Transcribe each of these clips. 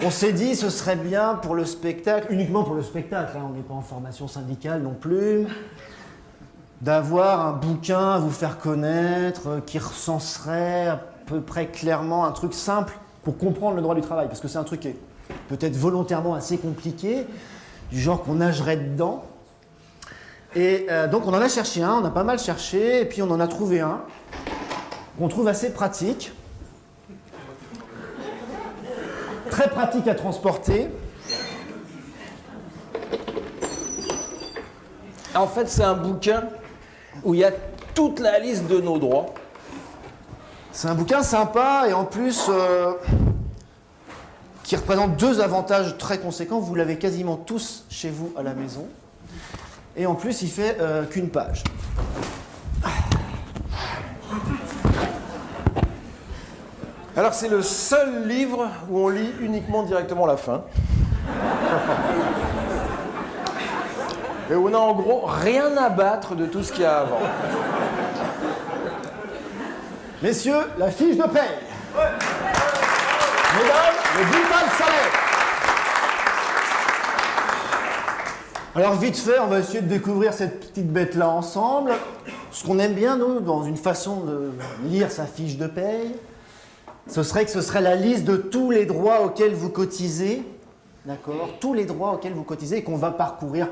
On s'est dit ce serait bien pour le spectacle, uniquement pour le spectacle, hein, on n'est pas en formation syndicale non plus, d'avoir un bouquin à vous faire connaître qui recenserait à peu près clairement un truc simple pour comprendre le droit du travail, parce que c'est un truc qui est peut-être volontairement assez compliqué, du genre qu'on nagerait dedans. Et donc on en a cherché un, on a pas mal cherché, et puis on en a trouvé un qu'on trouve assez pratique. Très pratique à transporter. En fait, c'est un bouquin où il y a toute la liste de nos droits. C'est un bouquin sympa et en plus qui représente deux avantages très conséquents. Vous l'avez quasiment tous chez vous à la maison. Et en plus, il fait qu'une page. Alors, c'est le seul livre où on lit uniquement directement la fin. Et où on a en gros rien à battre de tout ce qu'il y a avant. Messieurs, la fiche de paye. Ouais. Mesdames, le bulletin de salaire. Alors vite fait, on va essayer de découvrir cette petite bête-là ensemble. Ce qu'on aime bien, nous, dans une façon de lire sa fiche de paye, ce serait la liste de tous les droits auxquels vous cotisez, d'accord? Tous les droits auxquels vous cotisez et qu'on va parcourir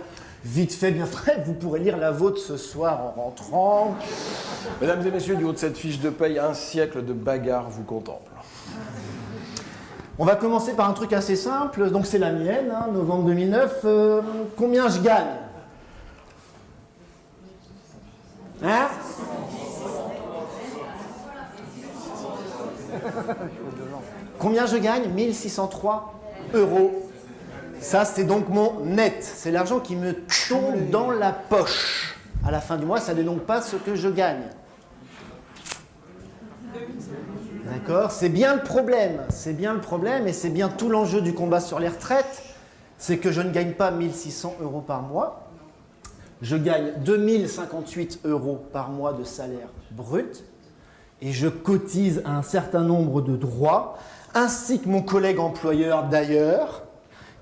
vite fait, bien fait. Vous pourrez lire la vôtre ce soir en rentrant. Mesdames et messieurs, du haut de cette fiche de paye, un siècle de bagarre vous contemple. On va commencer par un truc assez simple. Donc c'est la mienne, hein, novembre 2009. Combien je gagne? Hein? Combien je gagne? 1603 €. Ça, c'est donc mon net. C'est l'argent qui me tombe dans la poche. À la fin du mois, ça n'est donc pas ce que je gagne. D'accord? C'est bien le problème. C'est bien le problème et c'est bien tout l'enjeu du combat sur les retraites. C'est que je ne gagne pas 1600 € par mois. Je gagne 2058 € par mois de salaire brut. Et je cotise un certain nombre de droits, ainsi que mon collègue employeur d'ailleurs,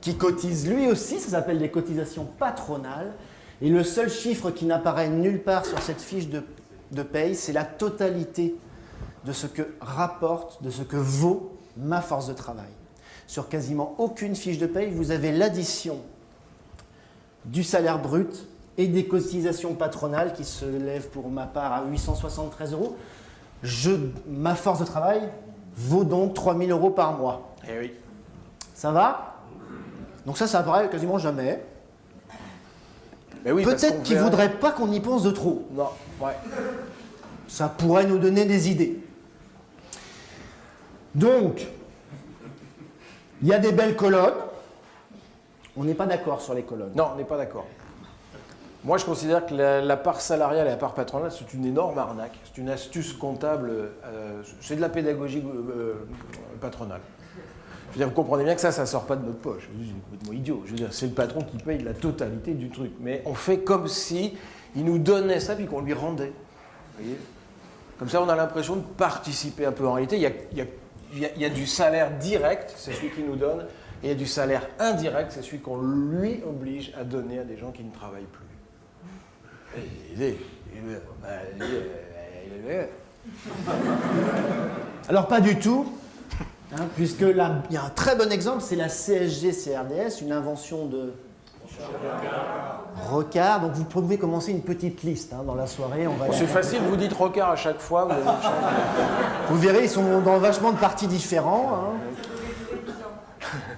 qui cotise lui aussi, ça s'appelle des cotisations patronales. Et le seul chiffre qui n'apparaît nulle part sur cette fiche de paye, c'est la totalité de ce que rapporte, de ce que vaut ma force de travail. Sur quasiment aucune fiche de paye, vous avez l'addition du salaire brut et des cotisations patronales qui se lèvent pour ma part à 873 €. Ma force de travail vaut donc 3000 € par mois. Eh oui. Ça va? Donc ça apparaît quasiment jamais. Mais oui, peut-être qu'ils ne voudraient pas qu'on y pense de trop. Non, ouais. Ça pourrait nous donner des idées. Donc, il y a des belles colonnes. On n'est pas d'accord sur les colonnes. Non, on n'est pas d'accord. Moi, je considère que la part salariale et la part patronale, c'est une énorme arnaque. C'est une astuce comptable. C'est de la pédagogie patronale. Je veux dire, vous comprenez bien que ça ne sort pas de notre poche. C'est complètement idiot. Je veux dire, c'est le patron qui paye la totalité du truc. Mais on fait comme si il nous donnait ça puis qu'on lui rendait. Vous voyez? Comme ça, on a l'impression de participer un peu. En réalité, il y a du salaire direct, c'est celui qu'il nous donne, et il y a du salaire indirect, c'est celui qu'on lui oblige à donner à des gens qui ne travaillent plus. Alors pas du tout, hein, puisque là, il y a un très bon exemple, c'est la CSG-CRDS, une invention de Rocard. Donc vous pouvez commencer une petite liste hein, dans la soirée. C'est facile, vous dites Rocard à chaque fois. Vous verrez, ils sont dans vachement de partis différents. Hein.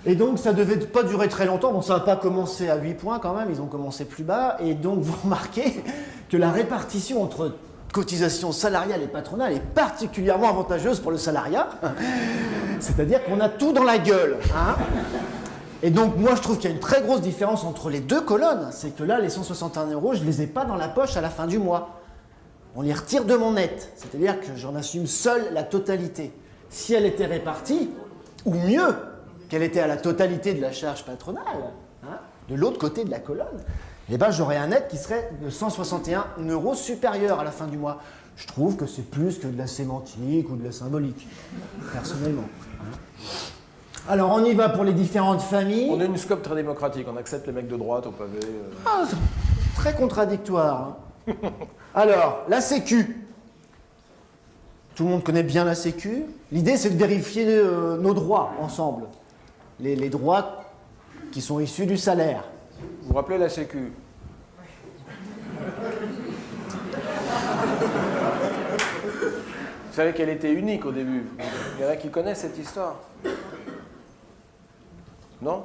Et donc ça ne devait pas durer très longtemps. Bon, ça n'a pas commencé à 8 points quand même, ils ont commencé plus bas. Et donc vous remarquez que la répartition entre cotisation salariale et patronale est particulièrement avantageuse pour le salariat. C'est-à-dire qu'on a tout dans la gueule. Hein. Et donc moi je trouve qu'il y a une très grosse différence entre les deux colonnes. C'est que là, les 161 €, je ne les ai pas dans la poche à la fin du mois. On les retire de mon net. C'est-à-dire que j'en assume seul la totalité. Si elle était répartie, ou mieux, qu'elle était à la totalité de la charge patronale, hein, de l'autre côté de la colonne, eh ben, j'aurais un net qui serait de 161 € supérieur à la fin du mois. Je trouve que c'est plus que de la sémantique ou de la symbolique, personnellement. Hein. Alors, on y va pour les différentes familles. On a une scope très démocratique, on accepte les mecs de droite au pavé. Ah, c'est très contradictoire. Hein. Alors, la Sécu. Tout le monde connaît bien la Sécu. L'idée, c'est de vérifier nos droits ensemble. Les droits qui sont issus du salaire. Vous vous rappelez la Sécu? Vous savez qu'elle était unique au début. Il y en a qui connaissent cette histoire. Non?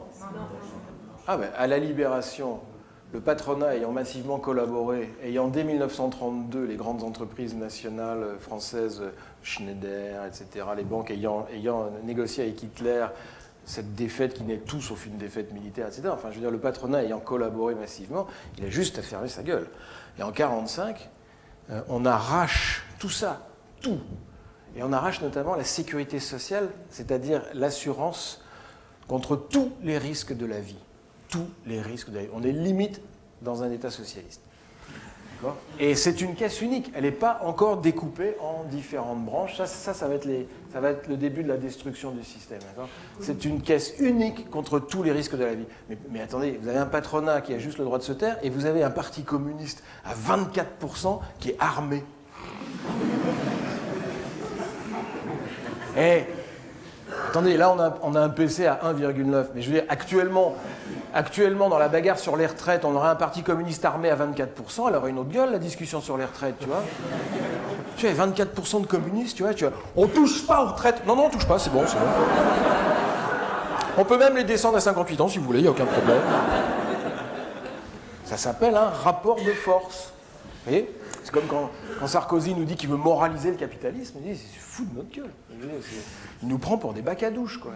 Ah ben, à la Libération, le patronat ayant massivement collaboré, ayant dès 1932 les grandes entreprises nationales françaises, Schneider, etc., les banques ayant négocié avec Hitler cette défaite qui n'est tout sauf une défaite militaire, etc. Enfin, je veux dire, le patronat ayant collaboré massivement, il a juste à fermer sa gueule. Et en 1945, on arrache tout ça, tout. Et on arrache notamment la sécurité sociale, c'est-à-dire l'assurance contre tous les risques de la vie. Tous les risques de la vie. On est limite dans un État socialiste. Et c'est une caisse unique. Elle n'est pas encore découpée en différentes branches. Ça va être le début de la destruction du système. C'est une caisse unique contre tous les risques de la vie. Mais attendez, vous avez un patronat qui a juste le droit de se taire et vous avez un parti communiste à 24% qui est armé. Et attendez, là on a un PC à 1,9. Mais je veux dire, actuellement, dans la bagarre sur les retraites, on aurait un parti communiste armé à 24%, elle aurait une autre gueule, la discussion sur les retraites, tu vois. Tu as 24% de communistes, tu vois, on touche pas aux retraites. Non, on touche pas, c'est bon, c'est bon. On peut même les descendre à 58 ans si vous voulez, il n'y a aucun problème. Ça s'appelle un rapport de force. Vous voyez? C'est comme quand Sarkozy nous dit qu'il veut moraliser le capitalisme, il dit c'est fou de notre gueule. Il nous prend pour des bacs à douche, quoi.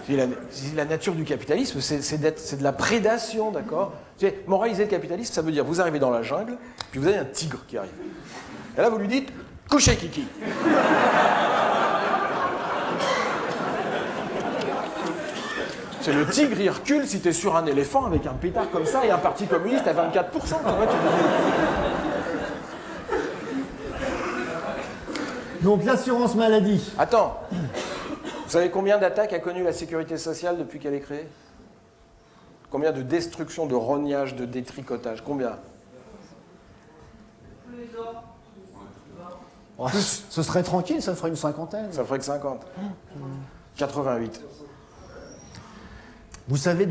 Je veux dire, la nature du capitalisme, c'est de la prédation, d'accord? Moraliser le capitalisme, ça veut dire vous arrivez dans la jungle, puis vous avez un tigre qui arrive. Et là, vous lui dites couchez, Kiki. C'est le tigre, il recule si t'es sur un éléphant avec un pétard comme ça et un parti communiste à 24%. Tu vois, Donc l'assurance maladie. Attends. Vous savez combien d'attaques a connu la sécurité sociale depuis qu'elle est créée? Combien de destructions, de rognages, de détricotages? Combien? Oh, ce serait tranquille, ça ferait une cinquantaine. Ça ferait que 50. 88. Vous savez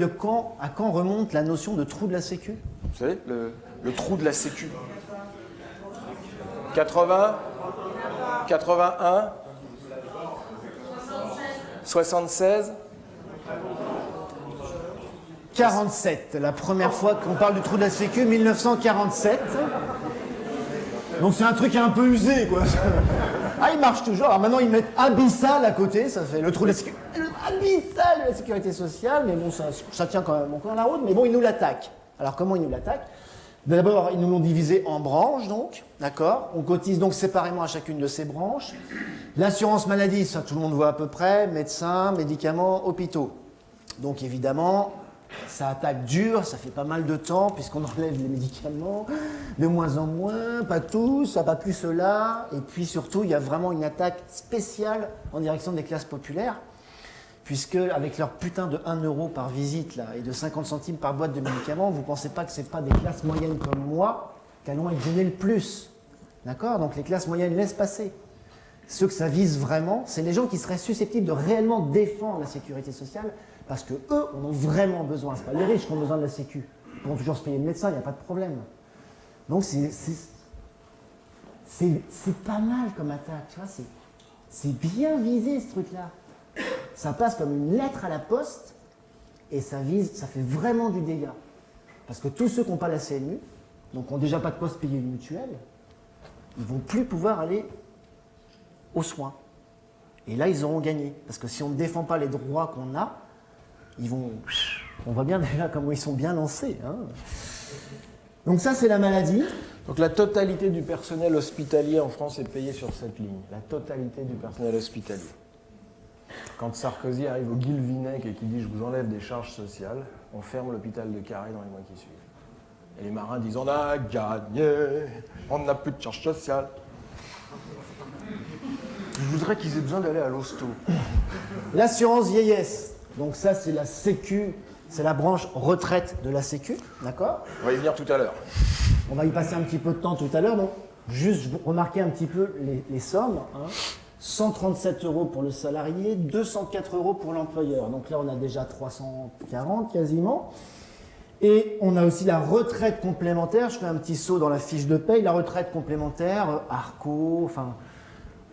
à quand remonte la notion de trou de la Sécu? Vous savez, le trou de la Sécu. 80, 81, 76, 47. La première fois qu'on parle du trou de la Sécu, 1947. Donc c'est un truc un peu usé, quoi. Ah, il marche toujours. Alors maintenant, ils mettent abyssal à côté, ça fait le trou de la sécurité. Abyssal de la sécurité sociale, mais bon, ça tient quand même encore la route, mais bon, ils nous l'attaquent. Alors comment ils nous l'attaquent? D'abord, ils nous l'ont divisé en branches, donc, d'accord? On cotise donc séparément à chacune de ces branches. L'assurance maladie, ça tout le monde voit à peu près, médecins, médicaments, hôpitaux. Donc évidemment, ça attaque dur, ça fait pas mal de temps, puisqu'on enlève les médicaments, de moins en moins, pas tous, pas plus ceux-là. Et puis surtout, il y a vraiment une attaque spéciale en direction des classes populaires, puisque avec leur putain de 1 euro par visite là, et de 50 centimes par boîte de médicaments, vous ne pensez pas que ce n'est pas des classes moyennes comme moi qui allons être gênées le plus. D'accord? Donc les classes moyennes laissent passer. Ceux que ça vise vraiment, c'est les gens qui seraient susceptibles de réellement défendre la sécurité sociale, parce qu'eux en ont vraiment besoin. Ce n'est pas les riches qui ont besoin de la sécu. Ils pourront toujours se payer le médecin, il n'y a pas de problème. Donc c'est pas mal comme attaque, tu vois, c'est bien visé ce truc-là. Ça passe comme une lettre à la poste et ça fait vraiment du dégât. Parce que tous ceux qui n'ont pas la CNU, donc qui n'ont déjà pas de poste payé une mutuelle, ils ne vont plus pouvoir aller aux soins. Et là, ils auront gagné. Parce que si on ne défend pas les droits qu'on a, on voit bien déjà comment ils sont bien lancés. Hein. Donc ça, c'est la maladie. Donc la totalité du personnel hospitalier en France est payée sur cette ligne. La totalité du personnel hospitalier. Quand Sarkozy arrive au Guilvinec et qu'il dit « je vous enlève des charges sociales », on ferme l'hôpital de Carré dans les mois qui suivent. Et les marins disent « on a gagné, on n'a plus de charges sociales ». voudrais qu'ils aient besoin d'aller à l'hosto. L'assurance vieillesse. Donc ça, c'est la Sécu, c'est la branche retraite de la Sécu, d'accord? On va y venir tout à l'heure. On va y passer un petit peu de temps tout à l'heure. Donc, juste remarquez un petit peu les sommes. Hein. 137 € pour le salarié, 204 € pour l'employeur. Donc là, on a déjà 340 quasiment. Et on a aussi la retraite complémentaire. Je fais un petit saut dans la fiche de paye. La retraite complémentaire, Arco, enfin,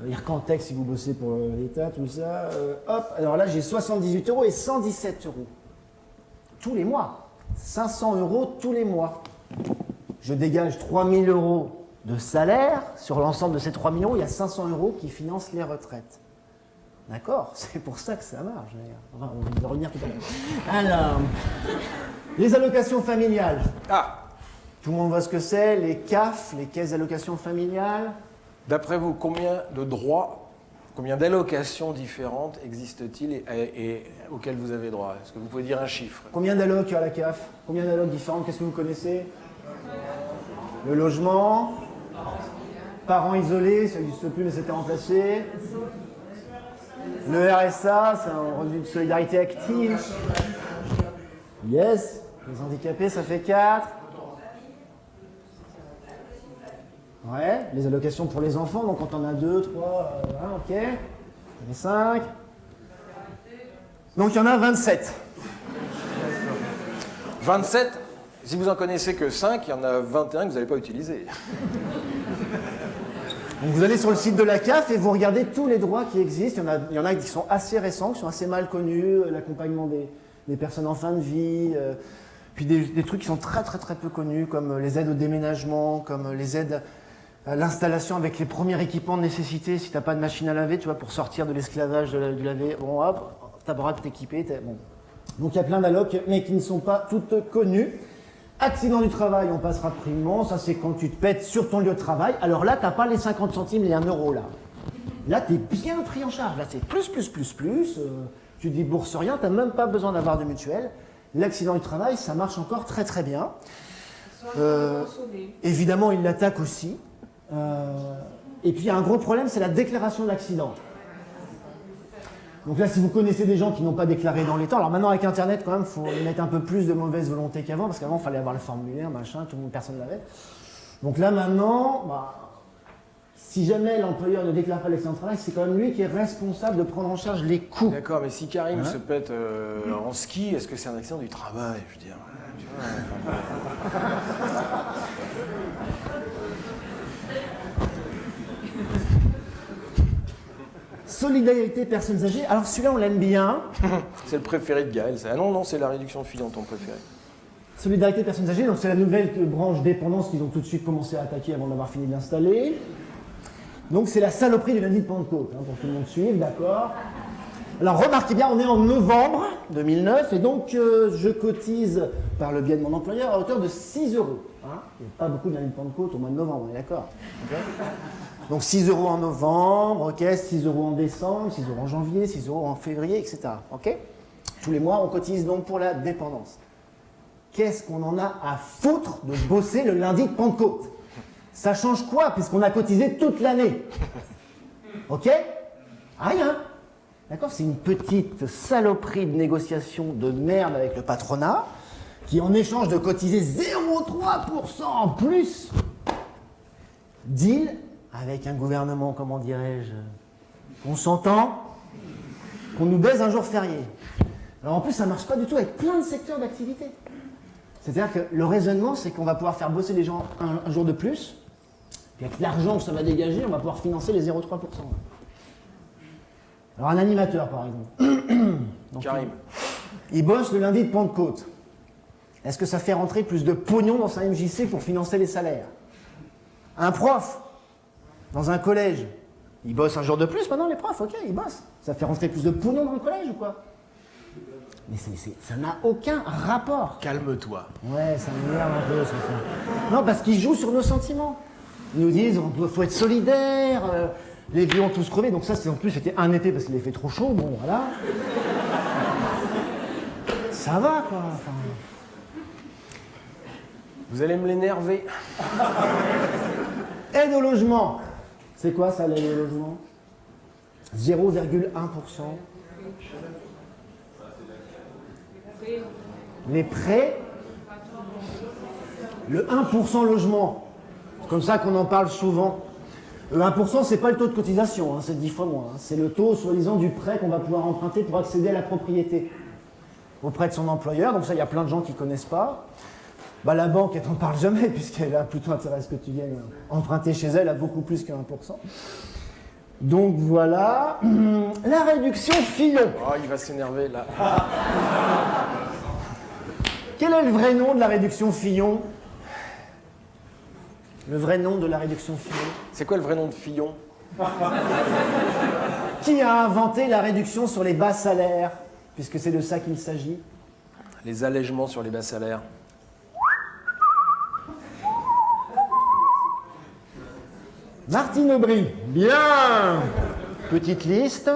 Ircantec si vous bossez pour l'État, tout ça. Hop, alors là, j'ai 78 € et 117 €. Tous les mois. 500 € tous les mois. Je dégage 3 000 € de salaire. Sur l'ensemble de ces 3 000 €, il y a 500 € qui financent les retraites. D'accord? C'est pour ça que ça marche. Enfin, on va y revenir tout à l'heure. Alors, les allocations familiales. Ah! Tout le monde voit ce que c'est, les CAF, les caisses d'allocations familiales. D'après vous, combien de droits, combien d'allocations différentes existent-ils et auxquelles vous avez droit? Est-ce que vous pouvez dire un chiffre? Combien d'allocs à la CAF? Combien d'allocs différentes? Qu'est-ce que vous connaissez? Le logement. Parents isolés, ça n'existe plus mais c'était remplacé. Le RSA, c'est un revenu de solidarité active. Yes. Les handicapés, ça fait 4. Ouais. Les allocations pour les enfants, donc quand on a 2, 3, ok. Il y en a 5. Donc il y en a 27. 27? Si vous en connaissez que 5, il y en a 21 que vous n'allez pas utiliser. Donc vous allez sur le site de la CAF et vous regardez tous les droits qui existent. Il y en a qui sont assez récents, qui sont assez mal connus, l'accompagnement des personnes en fin de vie, puis des trucs qui sont très peu connus, comme les aides au déménagement, comme les aides à l'installation avec les premiers équipements de nécessité. Si tu n'as pas de machine à laver, tu vois, pour sortir de l'esclavage du laver, bon hop, tu as le droit de t'équiper. Bon. Donc il y a plein d'allocs, mais qui ne sont pas toutes connues. Accident du travail, on passera rapidement. Ça, c'est quand tu te pètes sur ton lieu de travail. Alors là, tu n'as pas les 50 centimes, les 1 € là. Là, tu es bien pris en charge. Là, c'est plus. Tu dis bourse rien, tu n'as même pas besoin d'avoir de mutuelle. L'accident du travail, ça marche encore très bien. Évidemment, il l'attaque aussi. Et puis, il y a un gros problème, c'est la déclaration de l'accident. Donc là, si vous connaissez des gens qui n'ont pas déclaré dans les temps, alors maintenant avec Internet, quand même, il faut mettre un peu plus de mauvaise volonté qu'avant, parce qu'avant, il fallait avoir le formulaire, machin, tout le monde, personne ne l'avait. Donc là, maintenant, si jamais l'employeur ne déclare pas l'accident de travail, c'est quand même lui qui est responsable de prendre en charge les coûts. D'accord, mais si Karim se pète en ski, est-ce que c'est un accident du travail? Je veux dire, tu vois, Solidarité personnes âgées. Alors celui-là, on l'aime bien. C'est le préféré de Gaël. Ah non, c'est la réduction de filles ton préféré. Solidarité personnes âgées, donc c'est la nouvelle branche dépendance qu'ils ont tout de suite commencé à attaquer avant d'avoir fini de l'installer. Donc c'est la saloperie du lundi de Pentecôte, hein, pour que tout le monde suive, d'accord. Alors remarquez bien, on est en novembre 2009 et donc je cotise par le biais de mon employeur à hauteur de 6 €. Hein. Il n'y a pas beaucoup de lundi de Pentecôte au mois de novembre, on est d'accord, okay. Donc 6 € en novembre, ok, 6 € en décembre, 6 € en janvier, 6 € en février, etc. Ok. Tous les mois, on cotise donc pour la dépendance. Qu'est-ce qu'on en a à foutre de bosser le lundi de Pentecôte? Ça change quoi, puisqu'on a cotisé toute l'année? Ok? Rien. D'accord? C'est une petite saloperie de négociation de merde avec le patronat, qui en échange de cotiser 0,3% en plus, deal avec un gouvernement, comment dirais-je, qu'on s'entend, qu'on nous baise un jour férié. Alors en plus, ça ne marche pas du tout avec plein de secteurs d'activité. C'est-à-dire que le raisonnement, c'est qu'on va pouvoir faire bosser les gens un jour de plus, puis avec l'argent que ça va dégager, on va pouvoir financer les 0,3%. Alors un animateur, par exemple. Donc, Karim. Il bosse le lundi de Pentecôte. Est-ce que ça fait rentrer plus de pognon dans sa MJC pour financer les salaires? Un prof, dans un collège, il bosse un jour de plus maintenant, les profs, ok, ils bossent. Ça fait rentrer plus de pognon dans le collège ou quoi? Mais ça n'a aucun rapport. Calme-toi. Ouais, ça m'énerve un peu, ça. Non, parce qu'ils jouent sur nos sentiments. Ils nous disent, il faut être solidaire, les vieux ont tous crevé. Donc ça, en plus, c'était un été parce qu'il avait fait trop chaud, bon, voilà. Ça va, quoi. Enfin... Vous allez me l'énerver. Aide au logement. C'est quoi ça, l'aide au logement? 0,1%. Les prêts, le 1% logement. C'est comme ça qu'on en parle souvent. Le 1%, ce n'est pas le taux de cotisation, hein, c'est 10 fois moins. Hein. C'est le taux, soi-disant, du prêt qu'on va pouvoir emprunter pour accéder à la propriété auprès de son employeur. Donc ça, il y a plein de gens qui ne connaissent pas. Bah, la banque, elle t'en parle jamais, puisqu'elle a plutôt intérêt à ce que tu viennes emprunter chez elle à beaucoup plus que 1%. Donc voilà. La réduction Fillon. Oh, il va s'énerver là. Quel est le vrai nom de la réduction Fillon? Le vrai nom de la réduction Fillon? C'est quoi le vrai nom de Fillon? Qui a inventé la réduction sur les bas salaires? Puisque c'est de ça qu'il s'agit. Les allègements sur les bas salaires. Martine Aubry. Bien. Petite liste.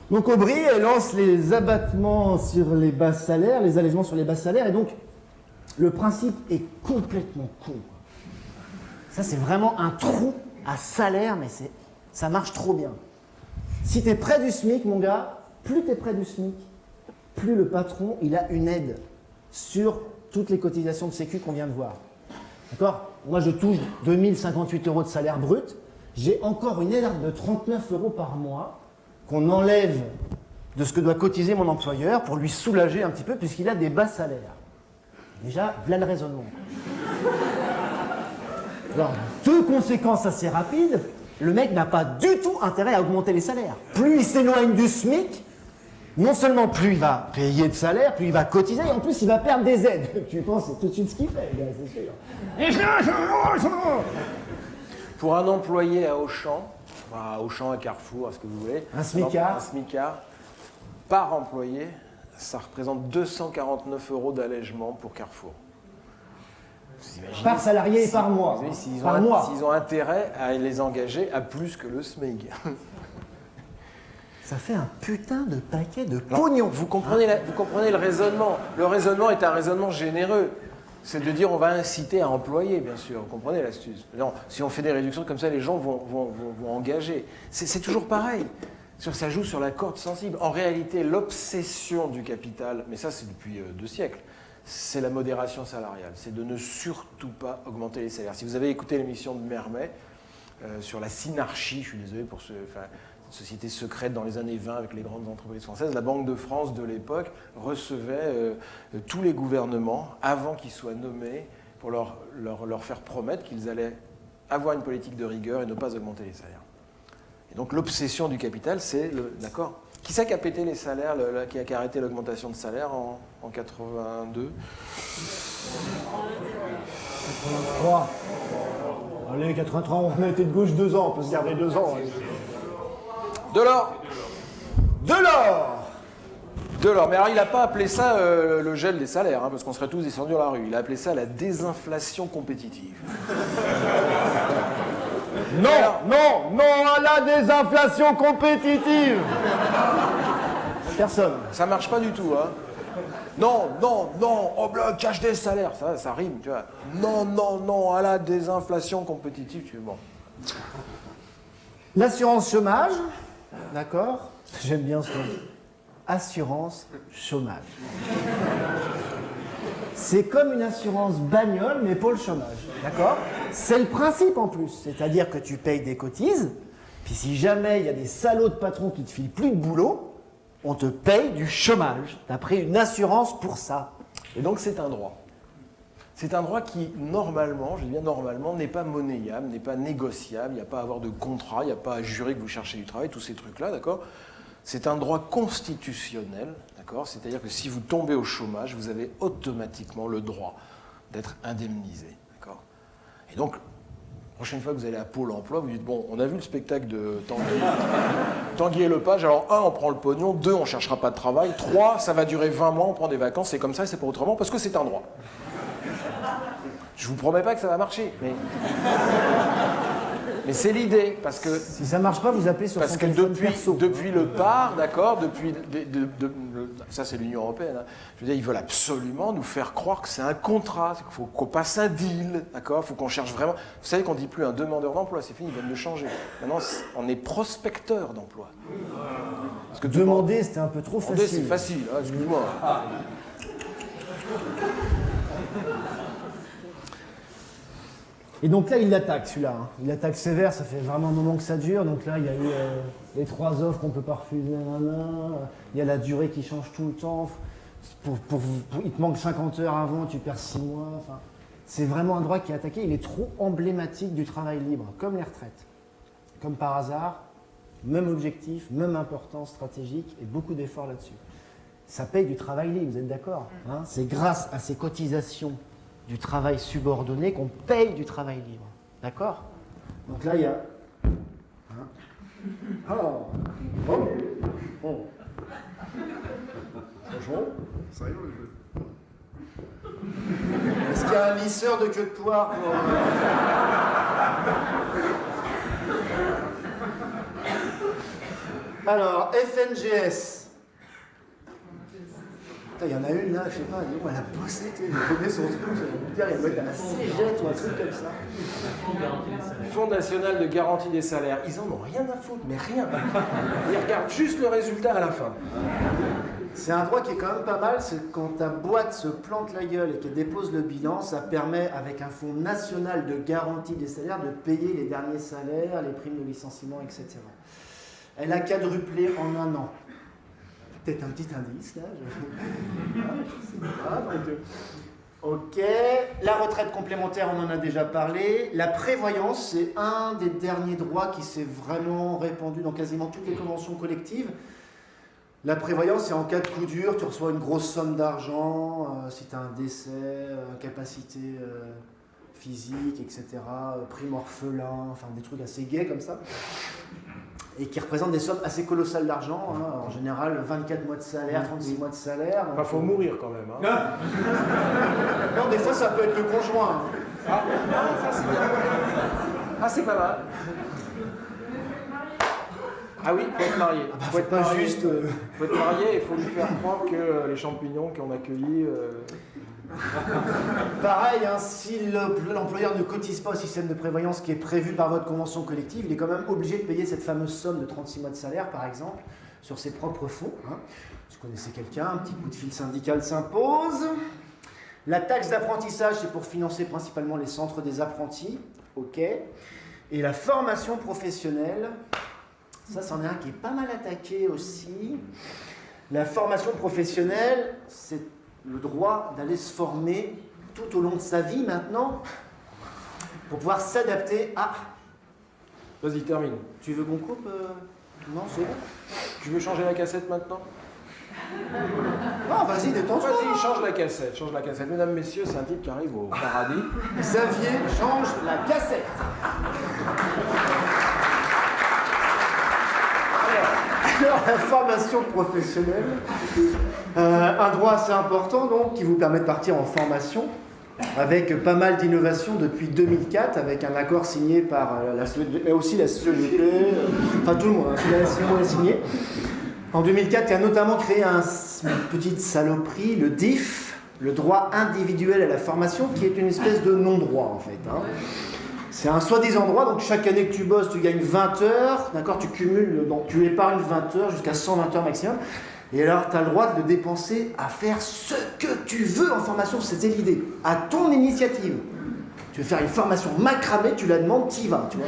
Donc Aubry, elle lance les abattements sur les bas salaires, les allègements sur les bas salaires, et donc le principe est complètement con. Ça, c'est vraiment un trou à salaire, mais ça marche trop bien. Si tu es près du SMIC, mon gars, plus tu es près du SMIC, plus le patron, il a une aide sur toutes les cotisations de sécu qu'on vient de voir. D'accord? Moi, je touche 2058 € de salaire brut. J'ai encore une aide de 39 € par mois qu'on enlève de ce que doit cotiser mon employeur pour lui soulager un petit peu puisqu'il a des bas salaires. Déjà, voilà le raisonnement. Alors, deux conséquences assez rapides. Le mec n'a pas du tout intérêt à augmenter les salaires. Plus il s'éloigne du SMIC, non seulement plus il va payer de salaire, plus il va cotiser, et en plus il va perdre des aides. Tu penses, c'est tout de suite ce qu'il fait, c'est sûr. Pour un employé à Auchan, à Carrefour, à ce que vous voulez, un smicard, par employé, ça représente 249 € d'allègement pour Carrefour. Par salarié et par mois. S'ils ont intérêt à les engager à plus que le SMIC. Ça fait un putain de paquet de pognon. Vous comprenez le raisonnement. Le raisonnement est un raisonnement généreux. C'est de dire on va inciter à employer, bien sûr. Vous comprenez l'astuce? Non, si on fait des réductions comme ça, les gens vont engager. C'est toujours pareil. Ça joue sur la corde sensible. En réalité, l'obsession du capital, mais ça c'est depuis 2 siècles, c'est la modération salariale. C'est de ne surtout pas augmenter les salaires. Si vous avez écouté l'émission de Mermet sur la synarchie, je suis désolé pour cette société secrète dans les années 20 avec les grandes entreprises françaises, la Banque de France de l'époque recevait tous les gouvernements avant qu'ils soient nommés pour leur faire promettre qu'ils allaient avoir une politique de rigueur et ne pas augmenter les salaires. Et donc l'obsession du capital, c'est d'accord. Qui c'est qui a pété les salaires, qui a arrêté l'augmentation de salaire en 82? 83. Allez, 83, on a été de gauche 2 ans, on peut se garder 2 ans. Delors. Mais alors il n'a pas appelé ça le gel des salaires, hein, parce qu'on serait tous descendus dans la rue. Il a appelé ça la désinflation compétitive. Non à la désinflation compétitive. Personne. Ça marche pas du tout, hein. Non, au bloc, cache des salaires, ça rime, tu vois. Non, à la désinflation compétitive, tu vois. Bon. L'assurance chômage, d'accord? J'aime bien ce mot. Assurance chômage. C'est comme une assurance bagnole, mais pour le chômage, d'accord? C'est le principe en plus, c'est-à-dire que tu payes des cotises, puis si jamais il y a des salauds de patrons qui te filent plus de boulot, on te paye du chômage. Tu as pris une assurance pour ça. Et donc c'est un droit. C'est un droit qui, normalement, je dis bien normalement, n'est pas monnayable, n'est pas négociable, il n'y a pas à avoir de contrat, il n'y a pas à jurer que vous cherchez du travail, tous ces trucs-là, d'accord? C'est un droit constitutionnel, d'accord? C'est-à-dire que si vous tombez au chômage, vous avez automatiquement le droit d'être indemnisé, d'accord? Et donc, la prochaine fois que vous allez à Pôle emploi, vous dites, bon, on a vu le spectacle de Tanguy et Lepage, alors 1, on prend le pognon, 2, on ne cherchera pas de travail, 3, ça va durer 20 mois, on prend des vacances, c'est comme ça, c'est pas autrement, parce que c'est un droit. Je vous promets pas que ça va marcher, mais c'est l'idée, parce que... Si ça marche pas, vous appelez sur son téléphone perso. Depuis le PAR, d'accord, depuis ça c'est l'Union européenne, hein. Je veux dire, ils veulent absolument nous faire croire que c'est un contrat, qu'il faut qu'on passe un deal, d'accord? Il faut qu'on cherche vraiment. Vous savez qu'on ne dit plus un demandeur d'emploi, c'est fini, ils viennent de changer. Maintenant, on est prospecteur d'emploi. Parce que demander, c'était un peu trop facile. C'est facile, hein, excuse-moi. Et donc là, il l'attaque celui-là. Hein. Il l'attaque sévère, ça fait vraiment un moment que ça dure. Donc là, il y a eu les 3 offres qu'on ne peut pas refuser. Il y a la durée qui change tout le temps. Il te manque 50 heures avant, tu perds 6 mois. Enfin, c'est vraiment un droit qui est attaqué. Il est trop emblématique du travail libre, comme les retraites. Comme par hasard, même objectif, même importance stratégique et beaucoup d'efforts là-dessus. Ça paye du travail libre, vous êtes d'accord, hein? C'est grâce à ces cotisations du travail subordonné qu'on paye du travail libre. D'accord? Donc là, il y a... Hein? Oh. Oh. Oh. Bonjour. Ça rigole le jeu. Est-ce qu'il y a un lisseur de queue de poire pour... Alors, FNGS. Il y en a une là, je sais pas, elle a bossé, elle connaît son truc, je vais vous dire, elle doit être à la CGT ou un truc comme ça. Fonds national de garantie des salaires, ils en ont rien à foutre, mais rien. Ils regardent juste le résultat à la fin. C'est un droit qui est quand même pas mal, c'est quand ta boîte se plante la gueule et qu'elle dépose le bilan, ça permet, avec un fonds national de garantie des salaires, de payer les derniers salaires, les primes de licenciement, etc. Elle a quadruplé en un an. Peut-être un petit indice, là. Je sais pas, donc... Ok. La retraite complémentaire, on en a déjà parlé. La prévoyance, c'est un des derniers droits qui s'est vraiment répandu dans quasiment toutes les conventions collectives. La prévoyance, c'est en cas de coup dur, tu reçois une grosse somme d'argent, si tu as un décès, incapacité physique, etc., prime orphelin, enfin des trucs assez gais comme ça. Et qui représentent des sommes assez colossales d'argent, hein, en général 24 mois de salaire, 36 mois de salaire. Enfin, faut mourir quand même. Hein. Non, des fois ça peut être le conjoint. Ah, ça c'est bien. Ah, c'est pas mal. Ah oui, il faut être marié. Ah bah, faut être pas marié. Juste. Faut être marié et il faut lui faire croire que les champignons qu'on accueillit. Pareil, hein, si l'employeur ne cotise pas au système de prévoyance qui est prévu par votre convention collective, il est quand même obligé de payer cette fameuse somme de 36 mois de salaire, par exemple, sur ses propres fonds. Hein. Si vous connaissez quelqu'un, un petit coup de fil syndical s'impose. La taxe d'apprentissage, c'est pour financer principalement les centres des apprentis. Ok. Et la formation professionnelle, ça, c'en est un qui est pas mal attaqué aussi. La formation professionnelle, c'est le droit d'aller se former tout au long de sa vie maintenant pour pouvoir s'adapter à... Vas-y, termine. Tu veux qu'on coupe Non, c'est bon. Tu veux changer la cassette maintenant? Ah, vas-y, détends-toi. Vas-y, change la cassette, change la cassette. Mesdames, messieurs, c'est un type qui arrive au paradis. Xavier, change la cassette. Alors, la formation professionnelle, un droit assez important donc qui vous permet de partir en formation avec pas mal d'innovations depuis 2004 avec un accord signé par la CGT, aussi la CGT, enfin tout le monde, hein, la CGT a signé. En 2004, il a notamment créé une petite saloperie, le DIF, le droit individuel à la formation, qui est une espèce de non-droit en fait. Hein. C'est un soi-disant droit, donc chaque année que tu bosses, tu gagnes 20 heures, d'accord, tu cumules, donc tu épargnes 20 heures jusqu'à 120 heures maximum, et alors tu as le droit de le dépenser à faire ce que tu veux en formation, c'était l'idée, à ton initiative. Tu veux faire une formation macramée, tu la demandes, t'y vas, tu vois.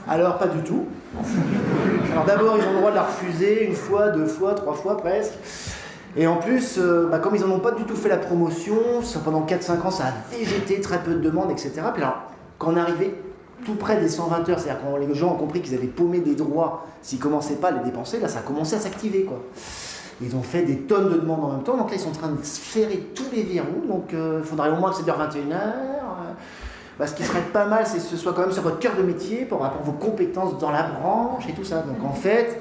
Alors pas du tout. Alors d'abord, ils ont le droit de la refuser une fois, 2 fois, 3 fois presque. Et en plus, comme ils n'en ont pas du tout fait la promotion, pendant 4-5 ans, ça a végété, très peu de demandes, etc. Puis alors, quand on arrivait tout près des 120 heures, c'est-à-dire quand les gens ont compris qu'ils avaient paumé des droits, s'ils ne commençaient pas à les dépenser, là, ça a commencé à s'activer, quoi. Ils ont fait des tonnes de demandes en même temps, donc là, ils sont en train de ferrer tous les verrous, donc il faudrait au moins que c'est vers 21h. Ce qui serait pas mal, c'est que ce soit quand même sur votre cœur de métier, par rapport à vos compétences dans la branche et tout ça. Donc en fait,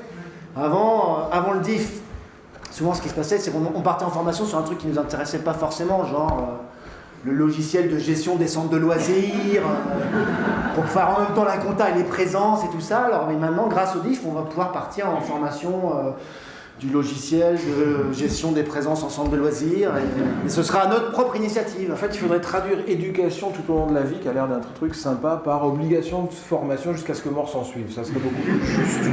avant le DIF, souvent, ce qui se passait, c'est qu'on partait en formation sur un truc qui ne nous intéressait pas forcément, genre le logiciel de gestion des centres de loisirs, pour faire en même temps la compta et les présences et tout ça. Alors, mais maintenant, grâce au DIF, on va pouvoir partir en formation du logiciel de gestion des présences en centre de loisirs, et ce sera à notre propre initiative. En fait, il faudrait traduire éducation tout au long de la vie, qui a l'air d'être un truc sympa, par obligation de formation jusqu'à ce que mort s'en suive. Ça serait beaucoup plus juste.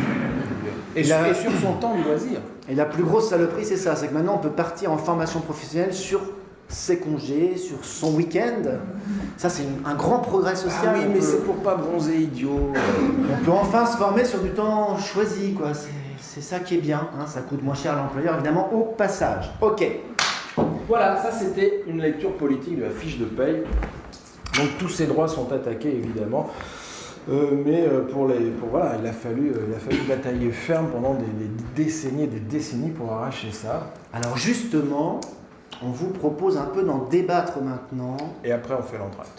Et sur son temps de loisir. Et la plus grosse saloperie, c'est ça, c'est que maintenant on peut partir en formation professionnelle sur ses congés, sur son week-end. Ça, c'est un grand progrès social. Ah oui, mais c'est pour pas bronzer idiot. On peut enfin se former sur du temps choisi, quoi. C'est ça qui est bien, hein. Ça coûte moins cher à l'employeur, évidemment, au passage. Ok. Voilà, ça c'était une lecture politique de la fiche de paye. Donc tous ces droits sont attaqués, évidemment. Mais voilà, il a fallu batailler ferme pendant des décennies et des décennies pour arracher ça. Alors justement, on vous propose un peu d'en débattre maintenant. Et après, on fait l'entracte.